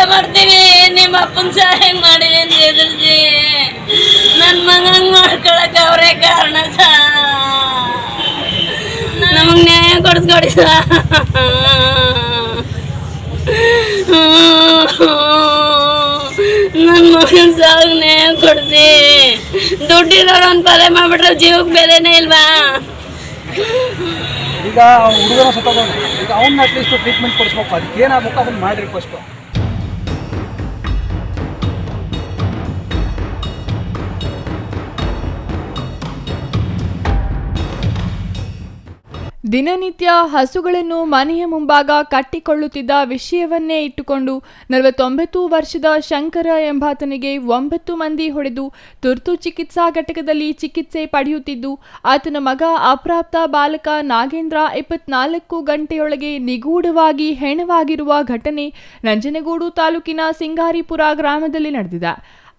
ಕೊಲೆ ಮಾಡ್ತೀವಿ, ನಿಮ್ಮ ಅಪ್ಪನ ಸಹಾಯ ಮಾಡಿವಿ ಅಂತ ಎದುರಿಸಿ ನನ್ನ ಮಗಂಗ್ ಮಾಡ್ಕೊಳಕ್ ಅವರೇ ಕಾರಣ ನಮಗ್ ನ್ಯಾಯ ಕೊಡಿಸ್ಕೊಡಿ ನನ್ನ ಮಗನ ಸಾಗ ನ್ಯಾಯ ಕೊಡಿಸಿ. ದುಡ್ಡಿರೋರು ಒಂದು ಕೊಲೆ ಮಾಡ್ಬಿಟ್ರೆ ಜೀವಕ್ಕೆ ಬೆಲೆನೇ ಇಲ್ವಾ? ಈಗ ಹುಡುಗನ ಸತ್ತೋಗೋದು, ಈಗ ಅವನ್ನ ಅಟ್ಲೀಸ್ಟ್ ಟ್ರೀಟ್ಮೆಂಟ್ ಕೊಡಿಸ್ಬೇಕು. ಅದಕ್ಕೆ ಏನಾಗಬೇಕು ಅದನ್ನ ಮಾಡಿರಿ ಫಸ್ಟು. ದಿನನಿತ್ಯ ಹಸುಗಳನ್ನು ಮನೆಯ ಮುಂಭಾಗ ಕಟ್ಟಿಕೊಳ್ಳುತ್ತಿದ್ದ ವಿಷಯವನ್ನೇ ಇಟ್ಟುಕೊಂಡು 49 ವರ್ಷದ ಶಂಕರ ಎಂಬಾತನಿಗೆ 9 ಮಂದಿ ಹೊಡೆದು ತುರ್ತು ಚಿಕಿತ್ಸಾ ಘಟಕದಲ್ಲಿ ಚಿಕಿತ್ಸೆ ಪಡೆಯುತ್ತಿದ್ದು, ಆತನ ಮಗ ಅಪ್ರಾಪ್ತ ಬಾಲಕ ನಾಗೇಂದ್ರ 24 ಗಂಟೆಯೊಳಗೆ ನಿಗೂಢವಾಗಿ ಹೆಣವಾಗಿರುವ ಘಟನೆ ನಂಜನಗೂಡು ತಾಲೂಕಿನ ಸಿಂಗಾರಿಪುರ ಗ್ರಾಮದಲ್ಲಿ ನಡೆದಿದೆ.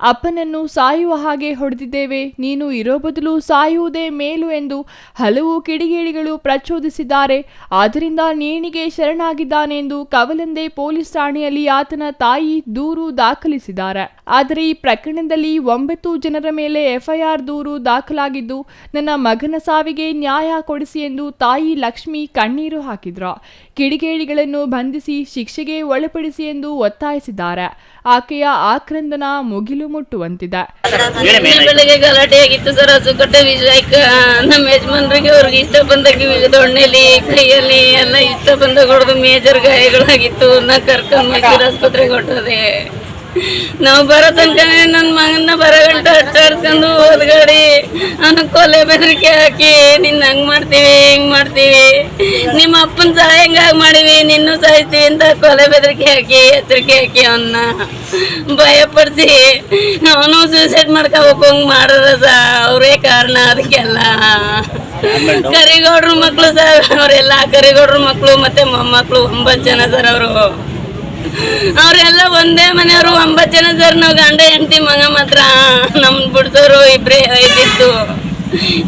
ಅಪ್ಪನನ್ನು ಸಾಯುವ ಹಾಗೆ ಹೊಡೆದಿದ್ದೇವೆ, ನೀನು ಇರೋ ಬದಲು ಸಾಯುವುದೇ ಮೇಲು ಎಂದು ಹಲವು ಕಿಡಿಗೇಡಿಗಳು ಪ್ರಚೋದಿಸಿದ್ದಾರೆ. ಆದ್ದರಿಂದ ನೇಣಿಗೆ ಶರಣಾಗಿದ್ದಾನೆ ಎಂದು ಕವಲಂದೆ ಪೊಲೀಸ್ ಠಾಣೆಯಲ್ಲಿ ಆತನ ತಾಯಿ ದೂರು ದಾಖಲಿಸಿದ್ದಾರೆ. ಆದರೆ ಈ ಪ್ರಕರಣದಲ್ಲಿ 9 ಜನರ ಮೇಲೆ ಎಫ್ಐಆರ್ ದೂರು ದಾಖಲಾಗಿದ್ದು, ನನ್ನ ಮಗನ ಸಾವಿಗೆ ನ್ಯಾಯ ಕೊಡಿಸಿ ಎಂದು ತಾಯಿ ಲಕ್ಷ್ಮಿ ಕಣ್ಣೀರು ಹಾಕಿದ್ರು. ಕಿಡಿಗೇಡಿಗಳನ್ನು ಬಂಧಿಸಿ ಶಿಕ್ಷೆಗೆ ಒಳಪಡಿಸಿ ಎಂದು ಒತ್ತಾಯಿಸಿದ್ದಾರೆ. ಆಕೆಯ ಆಕ್ರಂದನ ಮುಗಿಲು ಮುಟ್ಟುವಂತಿದೆ. ಬೆಳಗ್ಗೆ ಗಲಾಟೆ ಆಗಿತ್ತು ಸರ್. ಹಸುಕಟ್ಟೆ ವಿಷಯಕ್ಕ ನಮ್ಮ ಯಜಮಾನ್ರಿಗೆ ಅವ್ರಿಗೆ ಇಷ್ಟ ಬಂದಾಗ ದೊಣ್ಣೆಲಿ ಕೈಯಲ್ಲಿ ಎಲ್ಲ ಇಷ್ಟ ಬಂದಾಗ ಹೊಡೆದು ಮೇಜರ್ ಗಾಯಗಳಾಗಿತ್ತು. ನಾ ಕರ್ಕೊಂಡು ಮೈಸೂರು ಆಸ್ಪತ್ರೆಗೆ ಹೊಟ್ಟದೆ. ನಾವು ಬರೋ ತನಕ ನನ್ನ ಮಗನ ಬರಗಂಟ ಅಟ್ಟಾಡ್ಸ್ಕೊಂಡು ಹೋದ್ಗಾಡಿ ಅವನ ಕೊಲೆ ಬೆದರಿಕೆ ಹಾಕಿ ನಿನ್ನ ಹಂಗ್ ಮಾಡ್ತೀವಿ ಹಿಂಗ್ ಮಾಡ್ತೀವಿ, ನಿಮ್ಮ ಅಪ್ಪನ ಸಹಾಯ ಹೆಂಗಾಗಿ ಮಾಡಿವಿ, ನಿನ್ನೂ ಸಾಯಿಸ್ತೀವಿ ಅಂತ ಕೊಲೆ ಬೆದರಿಕೆ ಹಾಕಿ ಎಚ್ಚರಿಕೆ ಹಾಕಿ ಅವನ್ನ ಭಯಪಡಿಸಿ ಅವನು ಸೂಸೈಡ್ ಮಾಡ್ಕೋಬೇಕು ಹಂಗ್ ಮಾಡೋದ ಅವರೇ ಕಾರಣ ಅದಕ್ಕೆಲ್ಲ. ಕರಿಗೌಡ್ರ ಮಕ್ಳು ಸರ್ ಅವರೆಲ್ಲ, ಕರಿಗೌಡ್ರ ಮಕ್ಳು ಮತ್ತೆ ಮೊಮ್ಮಕ್ಳು 9 ಜನ ಸರ್. ಅವರೆಲ್ಲ ಒಂದೇ ಮನೆಯವರು 9 ಜನ ಸರ್. ನಾವು ಗಂಡ ಹೆಂಡತಿ ಮಗ ಮಾತ್ರ ನಮ್ ಬಿಡ್ಸೋರು ಇಬ್ರೇ ಇದ್ದಿತ್ತು,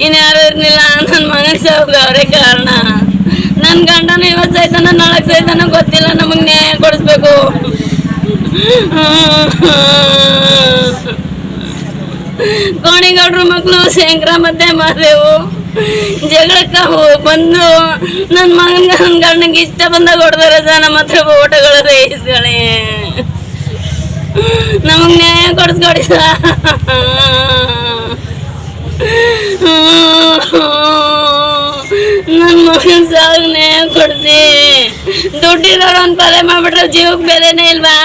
ಇನ್ಯಾರು ಇರ್ಲಿಲ್ಲ. ನನ್ನ ಮಗನ ಸಾವು ಅವರೇ ಕಾರಣ. ನನ್ನ ಗಂಡನ ಇವತ್ತು ಸೈತಾನ ನಾಳೆ ಸೈತಾನ ಗೊತ್ತಿಲ್ಲ, ನಮಗ್ ನ್ಯಾಯ ಕೊಡಿಸ್ಬೇಕು. ಕೋಣಿಗೌಡ್ರ ಮಕ್ಕಳು ಶಂಕರ ಮತ್ತೆ ಮಾದೇವು ಜಗಳಕ್ಕ ಬಂದು ನನ್ನ ಮಗನ ನನ್ನ ಗಂಡನಿಗೆ ಇಷ್ಟ ಬಂದಾಗ ಹೊಡೆದಾರ ಸರ್. ನಮ್ಮ ಹತ್ರ ಓಟಗಳ ರೈಸ್ಗಳೇ, ನಮಗ್ ನ್ಯಾಯ ಕೊಡಿಸ್ಕೊಡಿ ಸರ್. ನನ್ನ ಮಗನ ಸಾಗ ನ್ಯಾಯ ಕೊಡಿಸಿ. ದುಡ್ಡಿರೋರು ಒಂದು ಕೊಲೆ ಮಾಡ್ಬಿಟ್ರೆ ಜೀವಕ್ಕೆ ಬೆಲೆನೇ ಇಲ್ವಾ?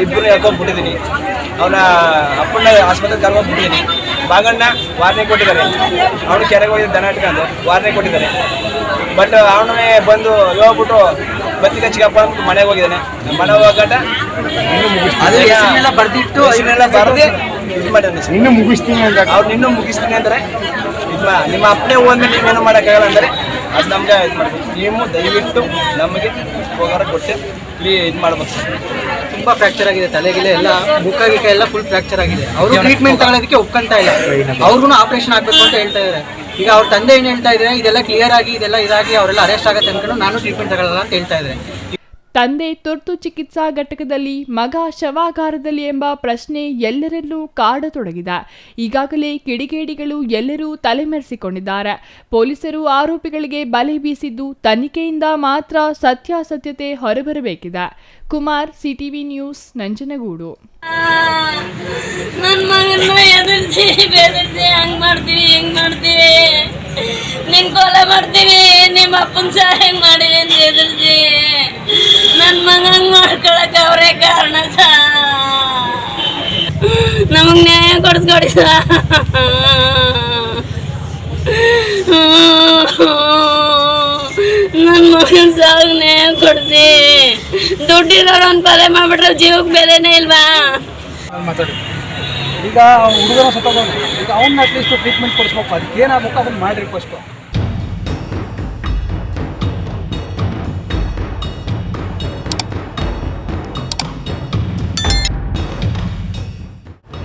ಇಬ್ಬರು ಹಾಕೊಂಡ್ಬಿಟ್ಟಿದ್ದೀನಿ. ಅವನ ಅಪ್ಪನ ಆಸ್ಪತ್ರೆಗೆ ಕರ್ಕೊಂಡ್ಬಿಟ್ಟಿದ್ದೀನಿ. ಬಾಗಣ್ಣ ವಾರ್ನಿಂಗ್ ಕೊಟ್ಟಿದ್ದಾರೆ. ಅವನು ಕೆರೆಗೆ ಹೋಗಿದ್ದು ದನ ಇಟ್ಕೊಂಡು ವಾರ್ನಿಂಗ್ ಕೊಟ್ಟಿದ್ದಾರೆ. ಬಟ್ ಅವನೇ ಬಂದು ಹೋಗ್ಬಿಟ್ಟು ಬತ್ತಿ ಕಚ್ಚಿಗಪ್ಪ ಅಂದ್ಬಿಟ್ಟು ಮನೆಗೆ ಹೋಗಿದ್ದಾನೆ. ಮನೆ ಹೋಗಟ ಬರ್ದಿಟ್ಟು ಇದನ್ನೆಲ್ಲ ಬರ್ದು ಇದು ಮಾಡಿದ್ದಾನೆ. ಇನ್ನೂ ಮುಗಿಸ್ತೀನಿ ಅಂತ ಅವ್ರು ಇನ್ನೂ ಮುಗಿಸ್ತೀನಿ ಅಂದರೆ ನಿಮ್ಮ ಅಪ್ಪನೇ ಹೋದ್ಮೇಲೆ ನೀವೇನು ಮಾಡೋಕ್ಕಾಗಲ್ಲ ಅಂದರೆ ಅದು ನಮ್ಗೆ ಇದು ಮಾಡ್ಬೇಕು. ನೀವು ದಯವಿಟ್ಟು ನಮಗೆ ಹೋಗಾರ ಕೊಟ್ಟು ಇದು ಮಾಡ್ಬೇಕು. ತುಂಬ ಫ್ರ್ಯಾಕ್ಚರ್ ಆಗಿದೆ, ತಲೆಗಿಲೆ ಎಲ್ಲ ಮುಖ ಗಿಕ್ಕ ಎಲ್ಲ ಫುಲ್ ಫ್ರ್ಯಾಕ್ಚರ್ ಆಗಿದೆ. ಅವರು ಟ್ರೀಟ್ಮೆಂಟ್ ತಗೊಳ್ಳೋದಕ್ಕೆ ಒಪ್ಕೊಂತ ಇಲ್ಲ. ಅವ್ರಿಗೂ ಆಪರೇಷನ್ ಆಗಬೇಕು ಅಂತ ಹೇಳ್ತಾ ಇದ್ದಾರೆ. ಈಗ ಅವ್ರ ತಂದೆ ಏನು ಹೇಳ್ತಾ ಇದ್ದಾರೆ, ಇದೆಲ್ಲ ಕ್ಲಿಯರ್ ಆಗಿ ಇದೆಲ್ಲ ಇದಾಗಿ ಅವರೆಲ್ಲ ಅರೆಸ್ಟ್ ಆಗುತ್ತೆ ಅನ್ಕೊಂಡು ನಾನು ಟ್ರೀಟ್ಮೆಂಟ್ ತಗೊಳ್ಳಲ್ಲ ಅಂತ ಹೇಳ್ತಾ ಇದ್ದಾರೆ. ತಂದೆ ತುರ್ತು ಚಿಕಿತ್ಸಾ ಘಟಕದಲ್ಲಿ, ಮಗ ಶವಾಗಾರದಲ್ಲಿ ಎಂಬ ಪ್ರಶ್ನೆ ಎಲ್ಲರನ್ನೂ ಕಾಡತೊಡಗಿದೆ. ಈಗಾಗಲೇ ಕಿಡಿಗೇಡಿಗಳು ಎಲ್ಲರೂ ತಲೆಮರೆಸಿಕೊಂಡಿದ್ದಾರೆ. ಪೊಲೀಸರು ಆರೋಪಿಗಳಿಗೆ ಬಲೆ ಬೀಸಿದ್ದು, ತನಿಖೆಯಿಂದ ಮಾತ್ರ ಸತ್ಯಾಸತ್ಯತೆ ಹೊರಬರಬೇಕಿದೆ. Kumar, CTV news, Nanjangud. ನನ್ನ ಮಗನ ಎದುರಿಸಿ ಬೆದರಿಸಿ ಹಂಗ್ ಮಾಡ್ತೀವಿ ಹಿಂಗ್ ಮಾಡ್ತೀವಿ, ನಿನ್ ಕೊಲೆ ಮಾಡ್ತೀವಿ, ನಿಮ್ಮ ಅಪ್ಪನ ಸಹಾಯ ಮಾಡಿವಿ ಅಂತ ಎದುರಿಸಿ ನನ್ನ ಮಗಂಗ್ ಮಾಡ್ಕೊಳಕ್ ಅವರೇ ಕಾರಣ ನಮಗ್ ನ್ಯಾಯ ಕೊಡಿಸ್ಕೊಡಿ ನನ್ನ ಮಗನ ಸಾಗ ನ್ಯಾಯ ಕೊಡಿಸಿ. ದುಡ್ಡಿರೋರು ಒಂದು ಕೊಲೆ ಮಾಡ್ಬಿಟ್ರೆ ಜೀವಕ್ಕೆ ಬೆಲೆನೇ ಇಲ್ವಾ? ಈಗ ಹುಡುಗನ ಸತ್ತೋಗೋದು, ಈಗ ಅವನ್ನ ಅಟ್ಲೀಸ್ಟ್ ಟ್ರೀಟ್ಮೆಂಟ್ ಕೊಡಿಸ್ಬೇಕು. ಅದಕ್ಕೆ ಏನಾಗಬೇಕು ಅದನ್ನ ಮಾಡಿರಿ ಫಸ್ಟು.